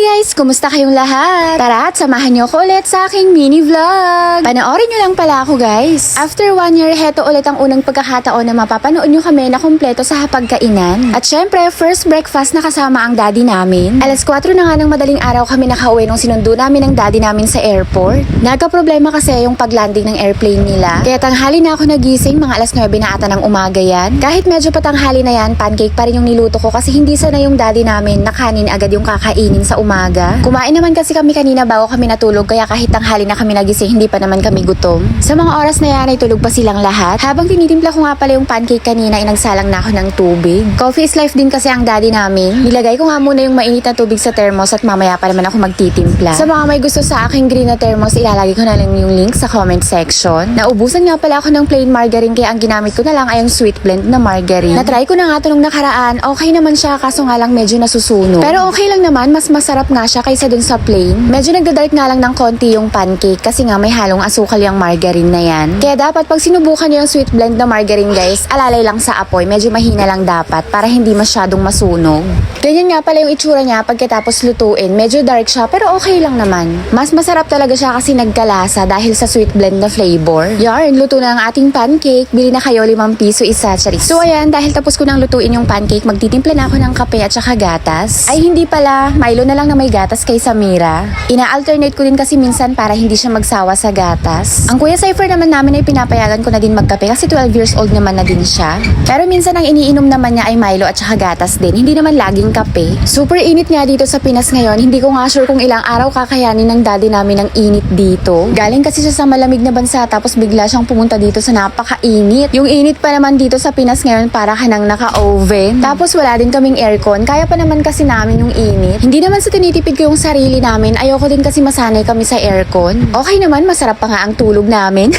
guys! Kumusta kayong lahat? Tara at samahan niyo ako ulit sa aking mini vlog. Panoorin niyo lang pala ako guys. After 1 year, heto ulit ang unang pagkakataon na mapapanood niyo kami na kumpleto sa hapagkainan. At syempre, first breakfast na kasama ang daddy namin. Alas 4 na nga ng madaling araw kami nakauwi nung sinundo namin ng daddy namin sa airport. Nagka-problema kasi yung paglanding ng airplane nila. Kaya tanghali na ako nagising, mga alas 9 na ata ng umaga yan. Kahit medyo patanghali na yan, pancake pa rin yung niluto ko kasi hindi sanay yung daddy namin na kanin agad yung kakainin sa umaga. Kumain naman kasi kami kanina bago kami natulog kaya kahit tanghali na kami nagising hindi pa naman kami gutom. Sa mga oras na yan ay tulog pa silang lahat. Habang tinitimpla ko nga pala yung pancake kanina ay nagsalang na ako ng tubig. Coffee is life din kasi ang daddy namin. Nilagay ko nga muna yung mainit na tubig sa thermos at mamaya pa naman ako magtitimpla. Sa mga may gusto sa aking green na thermos, ilalagay ko na lang yung link sa comment section. Naubusan nga pala ako ng plain margarine kaya ang ginamit ko na lang ay yung sweet blend na margarine. Natry ko na nga ito nung nakaraan. Okay naman siya kaso nga lang medyo nasusunog. Pero okay lang naman, mas masarap nga siya kaysa dun sa plain. Medyo nagdadark nga lang ng konti yung pancake kasi nga may halong asukal yung margarine na yan. Kaya dapat pag sinubukan nyo yung sweet blend na margarine guys, alalay lang sa apoy. Medyo mahina lang dapat para hindi masyadong masunog. Ganyan nga pala yung itsura niya pagkatapos lutuin. Medyo dark siya pero okay lang naman. Mas masarap talaga siya kasi nagkalasa dahil sa sweet blend na flavor. Yarn, luto na ang ating pancake. Bili na kayo 5 piso isa, charis. So ayan, dahil tapos ko nang lutuin yung pancake, magtitimpla na ako ng kape at saka gatas. Ay hindi pala, Milo na lang na may gatas kay Samira. Ina-alternate ko din kasi minsan para hindi siya magsawa sa gatas. Ang kuya Cypher naman namin ay pinapayagan ko na din magkape kasi 12 years old naman na din siya. Pero minsan ang iniinom naman niya ay Milo at saka gatas din, hindi naman laging kape. Super init nga dito sa Pinas ngayon, hindi ko nga sure kung ilang araw kakayanin ng daddy namin ang init dito. Galing kasi siya sa malamig na bansa tapos bigla siyang pumunta dito sa napakainit. Yung init pa naman dito sa Pinas ngayon para ka nang naka-oven. Tapos wala din kaming aircon, kaya pa naman kasi namin yung init. Hindi naman sa tinitipid ko yung sarili namin, ayoko din kasi masanay kami sa aircon. Okay naman, masarap pa nga ang tulog namin.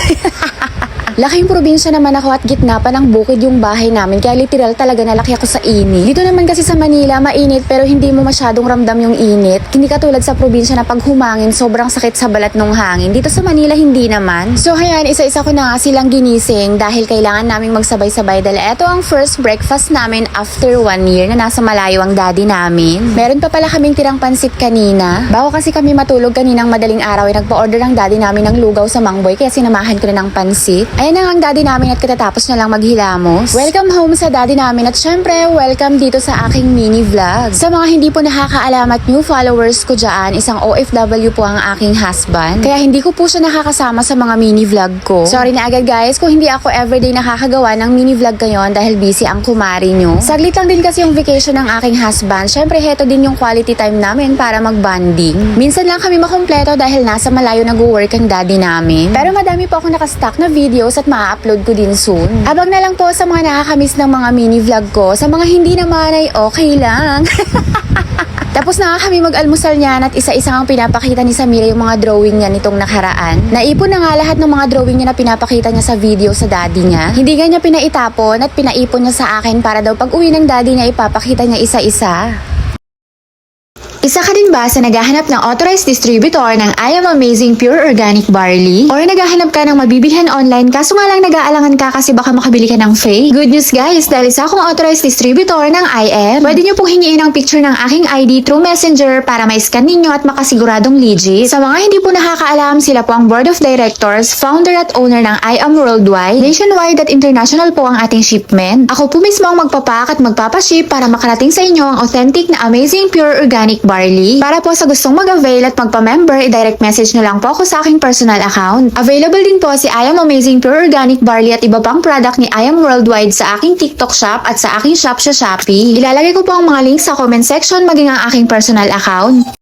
Laking probinsya naman ako at gitna pa ng bukid yung bahay namin kaya literal talaga nalaki ako sa init. Dito naman kasi sa Manila mainit pero hindi mo masyadong ramdam yung init. Hindi katulad sa probinsya na pag humangin sobrang sakit sa balat ng hangin. Dito sa Manila hindi naman. So ayan, isa-isa ko na nga silang ginising dahil kailangan naming magsabay-sabay dahil ito ang first breakfast namin after 1 year na nasa malayo ang daddy namin. Meron pa pala kaming tirang pansit kanina. Bago kasi kami matulog kaninang madaling araw ay nagpa-order ang daddy namin ng lugaw sa Mangboy kaya sinamahan ko na ng pansit. Ayan na ang daddy namin at katatapos na lang maghilamos. Welcome home sa daddy namin at syempre welcome dito sa aking mini vlog. Sa mga hindi po nakakaalam at new followers ko dyan, isang OFW po ang aking husband. Kaya hindi ko po siya nakakasama sa mga mini vlog ko. Sorry na agad guys kung hindi ako everyday nakakagawa ng mini vlog ngayon dahil busy ang kumari nyo. Saglit lang din kasi yung vacation ng aking husband. Syempre heto din yung quality time namin para mag-bonding. Minsan lang kami makumpleto dahil nasa malayo nag-work ang daddy namin. Pero madami po ako nakastock na videos at ma-upload ko din soon. Abang na lang po sa mga nakakamiss ng mga mini vlog ko. Sa mga hindi naman ay okay lang. Tapos na nga kami mag-almusal niyan at isa-isa ang pinapakita ni Samira yung mga drawing niya nitong nakaraan. Naipon na nga lahat ng mga drawing niya na pinapakita niya sa video sa daddy niya. Hindi nga niya pinaitapon at pinaipon niya sa akin para daw pag uwi ng daddy niya ipapakita niya isa-isa. Isa ka din ba sa naghahanap ng authorized distributor ng I Am Amazing Pure Organic Barley? Or naghahanap ka ng mabibilhan online kaso nga lang nag-aalangan ka kasi baka makabili ka ng fake? Good news guys, dahil isa akong authorized distributor ng I Am. Pwede nyo pong hingiin ang picture ng aking ID through Messenger para ma-scan ninyo at makasiguradong legit. Sa mga hindi po nakakaalam, sila po ang Board of Directors, founder at owner ng I Am Worldwide. Nationwide at international po ang ating shipment. Ako po mismo ang magpapack at magpapaship para makarating sa inyo ang authentic na Amazing Pure Organic Barley. Para po sa gustong mag-avail at magpa-member, i-direct message na lang po ako sa aking personal account. Available din po si I Am Amazing Pure Organic Barley at iba pang product ni I Am Worldwide sa aking TikTok shop at sa aking shop sa Shopee. Ilalagay ko po ang mga links sa comment section maging ang aking personal account.